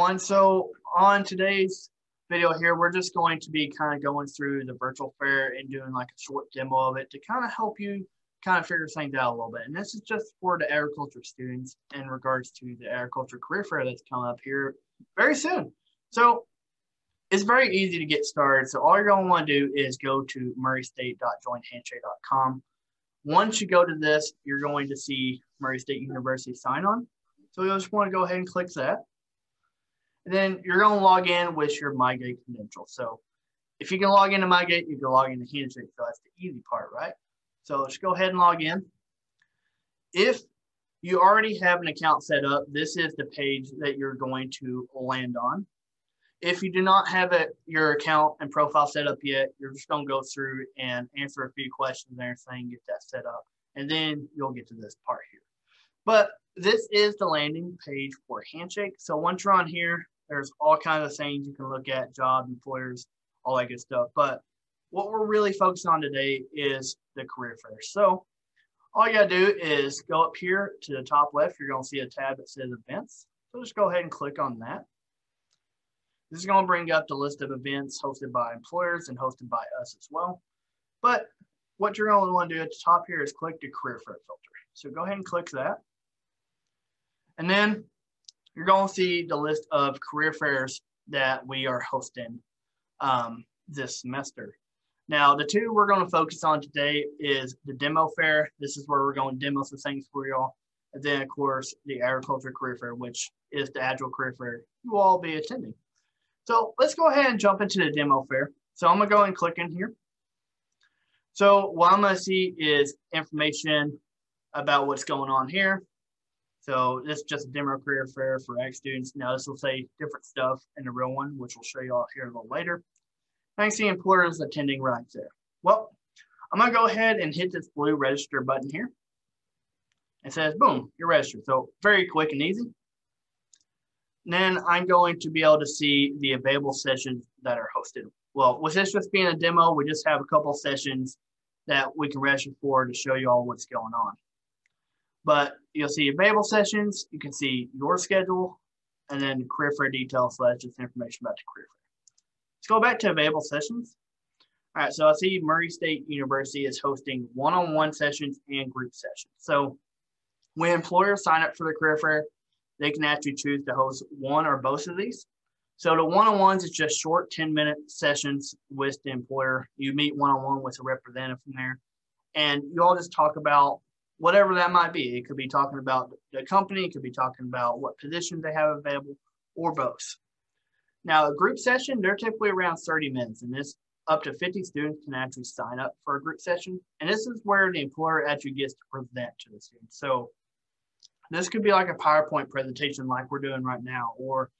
everyone. So on today's video here, we're just going to be kind of going through the virtual fair and doing like a short demo of it to kind of help you kind of figure things out a little bit. And this is just for the agriculture students in regards to the agriculture career fair that's coming up here very soon. So it's very easy to get started. So all you're going to want to do is go to murraystate.joinhandshake.com. Once you go to this, you're going to see Murray State University sign on. So you'll just want to go ahead and click that. And then you're going to log in with your MyGate credentials. So if you can log into MyGate, you can log into Handshake. So that's the easy part, right? So let's go ahead and log in. If you already have an account set up, this is the page that you're going to land on. If you do not have your account and profile set up yet, you're just going to go through and answer a few questions and everything, get that set up, and then you'll get to this part here. But this is the landing page for Handshake. So once you're on here, there's all kinds of things you can look at, job, employers, all that good stuff. But what we're really focused on today is the career fair. So all you got to do is go up here to the top left. You're going to see a tab that says events. So just go ahead and click on that. This is going to bring up the list of events hosted by employers and hosted by us as well. But what you're going to want to do at the top here is click the career fair filter. So go ahead and click that. And then you're going to see the list of career fairs that we are hosting this semester. Now, the two we're going to focus on today is the demo fair. This is where we're going to demo some things for y'all. And then, of course, the agriculture career fair, which is the Agile career fair you will all be attending. So let's go ahead and jump into the demo fair. So I'm going to go and click in here. So what I'm going to see is information about what's going on here. So this is just a demo career fair for ag students. Now this will say different stuff in the real one, which we'll show you all here a little later. I see employers attending right there. Well, I'm going to go ahead and hit this blue register button here. It says, boom, you're registered. So very quick and easy. And then I'm going to be able to see the available sessions that are hosted. Well, with this just being a demo, we just have a couple sessions that we can register for to show you all what's going on. But you'll see available sessions, you can see your schedule, and then career fair details, so that's just information about the career fair. Let's go back to available sessions. All right, so I see Murray State University is hosting one-on-one sessions and group sessions. So when employers sign up for the career fair, they can actually choose to host one or both of these. So the one-on-ones is just short 10-minute sessions with the employer. You meet one-on-one with a representative from there, and you all just talk about whatever that might be. It could be talking about the company, it could be talking about what positions they have available, or both. Now, a group session, they're typically around 30 minutes, and this up to 50 students can actually sign up for a group session. And this is where the employer actually gets to present to the students. So this could be like a PowerPoint presentation like we're doing right now, or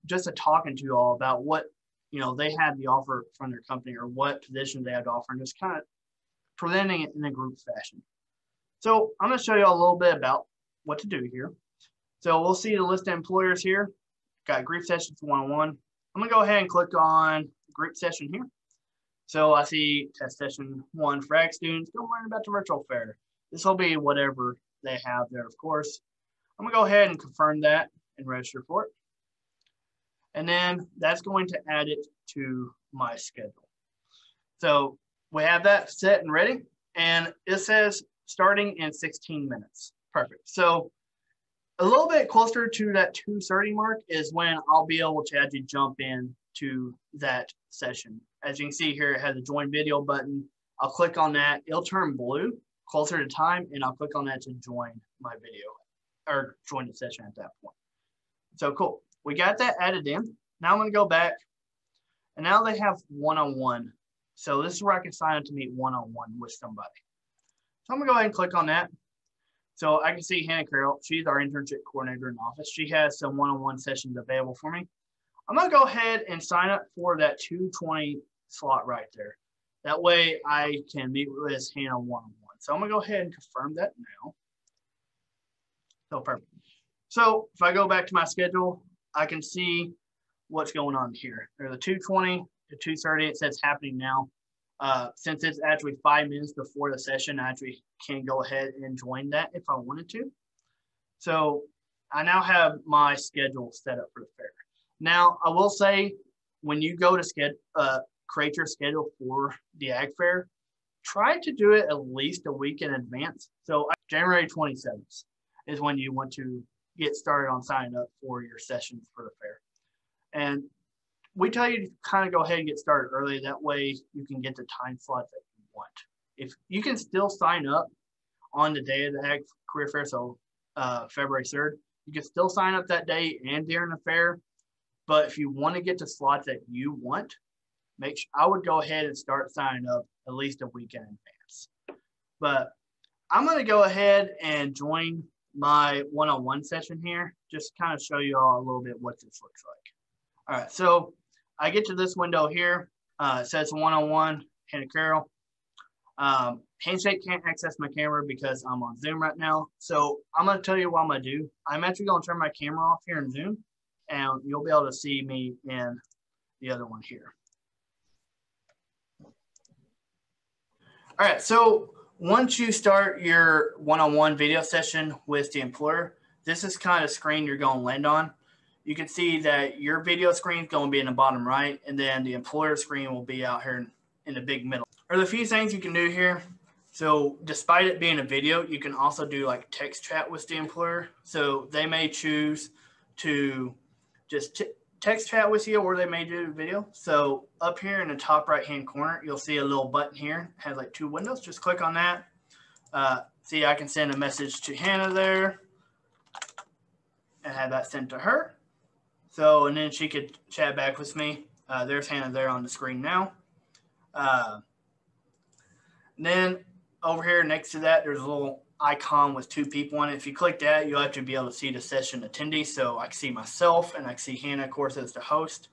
just a talking to you all about what, they have the offer from their company or what position they have to offer, and just kind of presenting it in a group fashion. So I'm going to show you a little bit about what to do here. So we'll see the list of employers here. Got group sessions one-on-one. I'm going to go ahead and click on group session here. So I see test session 1 for ag students. Don't learn about the virtual fair. This will be whatever they have there, of course. I'm going to go ahead and confirm that and register for it. And then that's going to add it to my schedule. So we have that set and ready, and it says starting in 16 minutes. Perfect. So a little bit closer to that 2:30 mark is when I'll be able to actually jump in to that session. As you can see here, it has a join video button. I'll click on that. It'll turn blue closer to time, and I'll click on that to join my video or join the session at that point. So cool. We got that added in. Now I'm going to go back, and now they have one-on-one. So this is where I can sign up to meet one-on-one with somebody. So I'm going to go ahead and click on that. So I can see Hannah Carroll. She's our internship coordinator in the office. She has some one-on-one sessions available for me. I'm going to go ahead and sign up for that 2:20 slot right there. That way I can meet with Hannah one-on-one. So I'm going to go ahead and confirm that now. So perfect. So if I go back to my schedule, I can see what's going on here. There's a 2:20 to 2:30. It says happening now. Since it's actually 5 minutes before the session, I actually can go ahead and join that if I wanted to. So I now have my schedule set up for the fair. Now, I will say, when you go to create your schedule for the ag fair, try to do it at least a week in advance. So January 27th is when you want to get started on signing up for your sessions for the fair. And we tell you to kind of go ahead and get started early. That way you can get the time slot that you want. If you can still sign up on the day of the ag career fair, so February 3rd, you can still sign up that day and during the fair. But if you want to get the slots that you want, I would go ahead and start signing up at least a week in advance. But I'm going to go ahead and join my one-on-one session here, just kind of show you all a little bit what this looks like. All right, so I get to this window here. It says one-on-one, Hannah Carroll. Handshake can't access my camera because I'm on Zoom right now. So I'm going to tell you what I'm going to do. I'm actually going to turn my camera off here in Zoom, and you'll be able to see me in the other one here. All right, so once you start your one-on-one video session with the employer, this is kind of screen you're going to land on. You can see that your video screen is going to be in the bottom right, and then the employer screen will be out here in the big middle. There's a few things you can do here. So despite it being a video, you can also do like text chat with the employer. So they may choose to just text chat with you, or they may do video. So up here in the top right hand corner, you'll see a little button here. It has like 2 windows. Just click on that. See, I can send a message to Hannah there and have that sent to her. So, and then she could chat back with me. There's Hannah there on the screen now. Then over here next to that, there's a little icon with 2 people on it. If you click that, you'll actually be able to see the session attendee. So I can see myself and I can see Hannah, of course, as the host.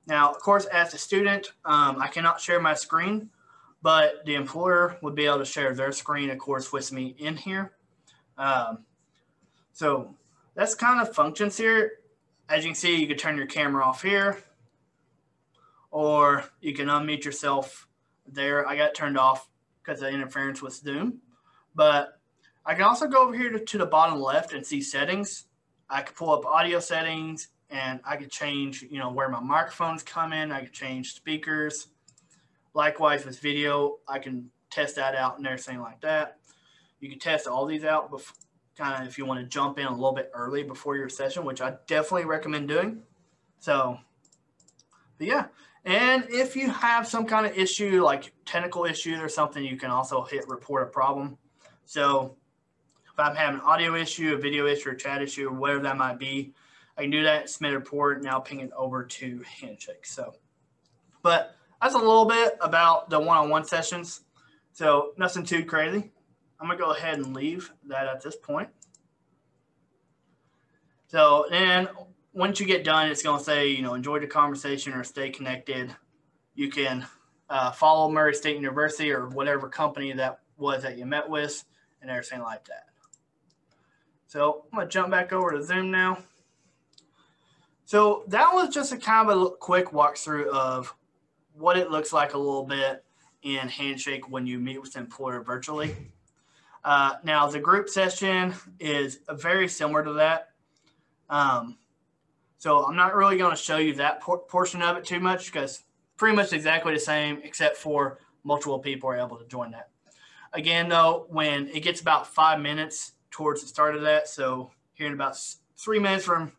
Now, of course, as a student, I cannot share my screen, but the employer would be able to share their screen, of course, with me in here. So that's kind of functions here. As you can see, you can turn your camera off here, or you can unmute yourself there. I got it turned off because of interference with Zoom. But I can also go over here to the bottom left and see settings. I can pull up audio settings, and I can change, where my microphones come in. I can change speakers. Likewise with video, I can test that out and everything like that. You can test all these out before, kind of if you want to jump in a little bit early before your session, which I definitely recommend doing. So, but yeah. And if you have some kind of issue, like technical issues or something, you can also hit report a problem. So if I'm having an audio issue, a video issue, or a chat issue, or whatever that might be, I can do that, submit a report, and now ping it over to Handshake. So, but that's a little bit about the one-on-one sessions. So nothing too crazy. I'm going to go ahead and leave that at this point. So then once you get done, it's going to say, enjoy the conversation or stay connected. You can follow Murray State University or whatever company that was that you met with and everything like that. So I'm going to jump back over to Zoom now. So that was just a kind of a quick walkthrough of what it looks like a little bit in Handshake when you meet with the employer virtually. Now, the group session is very similar to that. So I'm not really going to show you that portion of it too much because pretty much exactly the same, except for multiple people are able to join that. Again, though, when it gets about 5 minutes towards the start of that, so here in about 3 minutes from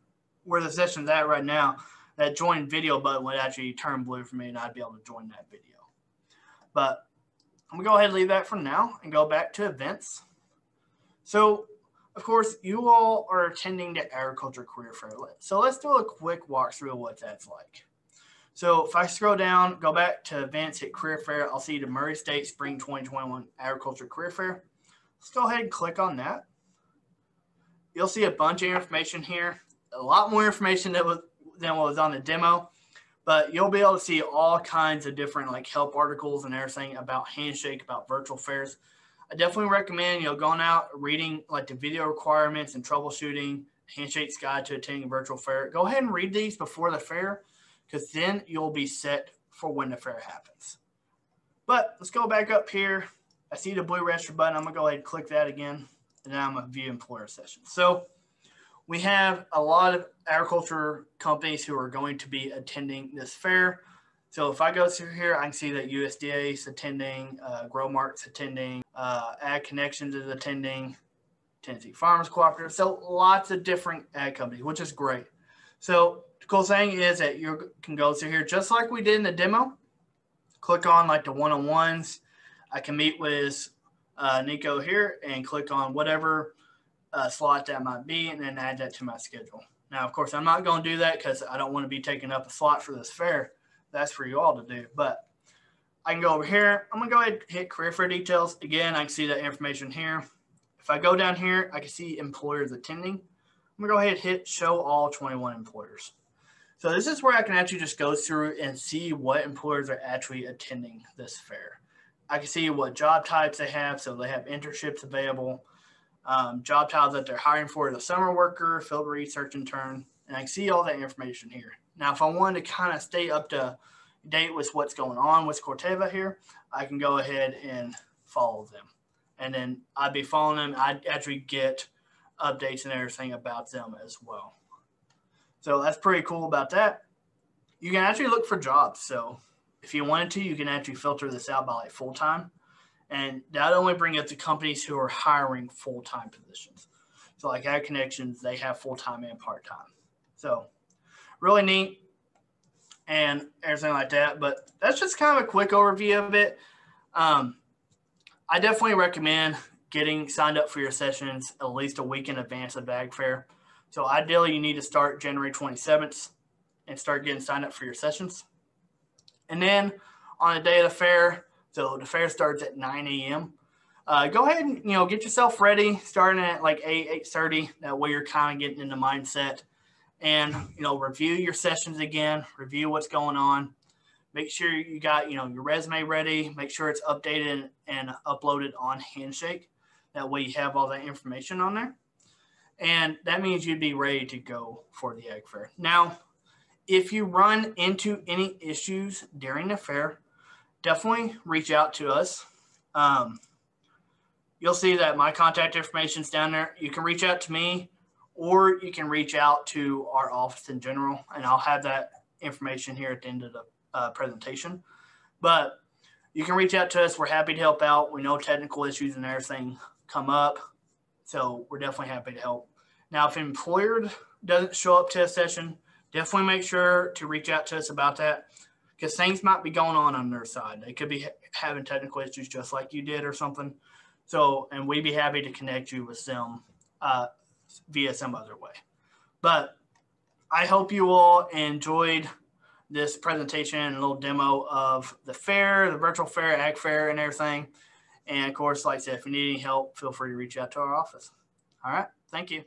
where the session's at right now, that join video button would actually turn blue for me and I'd be able to join that video. But I'm going to go ahead and leave that for now and go back to events. So, of course, you all are attending the Agriculture Career Fair. So let's do a quick walkthrough of what that's like. So if I scroll down, go back to events, hit Career Fair, I'll see the Murray State Spring 2021 Agriculture Career Fair. Let's go ahead and click on that. You'll see a bunch of information here, a lot more information than what was on the demo, but you'll be able to see all kinds of different help articles and everything about Handshake, about virtual fairs. I definitely recommend, going out, reading the video requirements and troubleshooting, Handshake's guide to attending a virtual fair. Go ahead and read these before the fair because then you'll be set for when the fair happens. But let's go back up here. I see the blue register button. I'm going to go ahead and click that again, and then I'm going to view employer sessions. So we have a lot of agriculture companies who are going to be attending this fair. So if I go through here, I can see that USDA is attending, GrowMart's attending, Ag Connections is attending, Tennessee Farmers Cooperative. So lots of different ag companies, which is great. So the cool thing is that you can go through here just like we did in the demo. Click on like the one-on-ones. I can meet with Nico here and click on whatever slot that might be and then add that to my schedule. Now, of course, I'm not going to do that because I don't want to be taking up a slot for this fair. That's for you all to do. But I can go over here. I'm going to go ahead and hit career fair details. Again, I can see that information here. If I go down here, I can see employers attending. I'm going to go ahead and hit show all 21 employers. So this is where I can actually just go through and see what employers are actually attending this fair. I can see what job types they have. So they have internships available, job titles that they're hiring for as a summer worker, field research intern, and I can see all that information here. Now, if I wanted to kind of stay up to date with what's going on with Corteva here, I can go ahead and follow them. And then I'd be following them. I'd actually get updates and everything about them as well. So that's pretty cool about that. You can actually look for jobs. So if you wanted to, you can actually filter this out by like full-time. And that only brings up the companies who are hiring full-time positions. So like Ag Connections, they have full-time and part-time. So really neat and everything like that. But that's just kind of a quick overview of it. I definitely recommend getting signed up for your sessions at least a week in advance of the Ag Fair. So ideally, you need to start January 27th and start getting signed up for your sessions. And then on the day of the fair, so the fair starts at 9 a.m. Go ahead and get yourself ready, starting at like 8:30. That way, you're kind of getting in the mindset, and review your sessions again, review what's going on. Make sure you got your resume ready. Make sure it's updated and uploaded on Handshake. That way, you have all that information on there, and that means you'd be ready to go for the Ag Fair. Now, if you run into any issues during the fair, definitely reach out to us. You'll see that my contact information is down there. You can reach out to me, or you can reach out to our office in general, and I'll have that information here at the end of the presentation. But you can reach out to us. We're happy to help out. We know technical issues and everything come up, so we're definitely happy to help. Now, if an employer doesn't show up to a session, definitely make sure to reach out to us about that, because things might be going on their side. They could be having technical issues just like you did or something. So, and we'd be happy to connect you with them via some other way. But I hope you all enjoyed this presentation and a little demo of the fair, the virtual fair, Ag Fair, and everything. And of course, like I said, if you need any help, feel free to reach out to our office. All right. Thank you.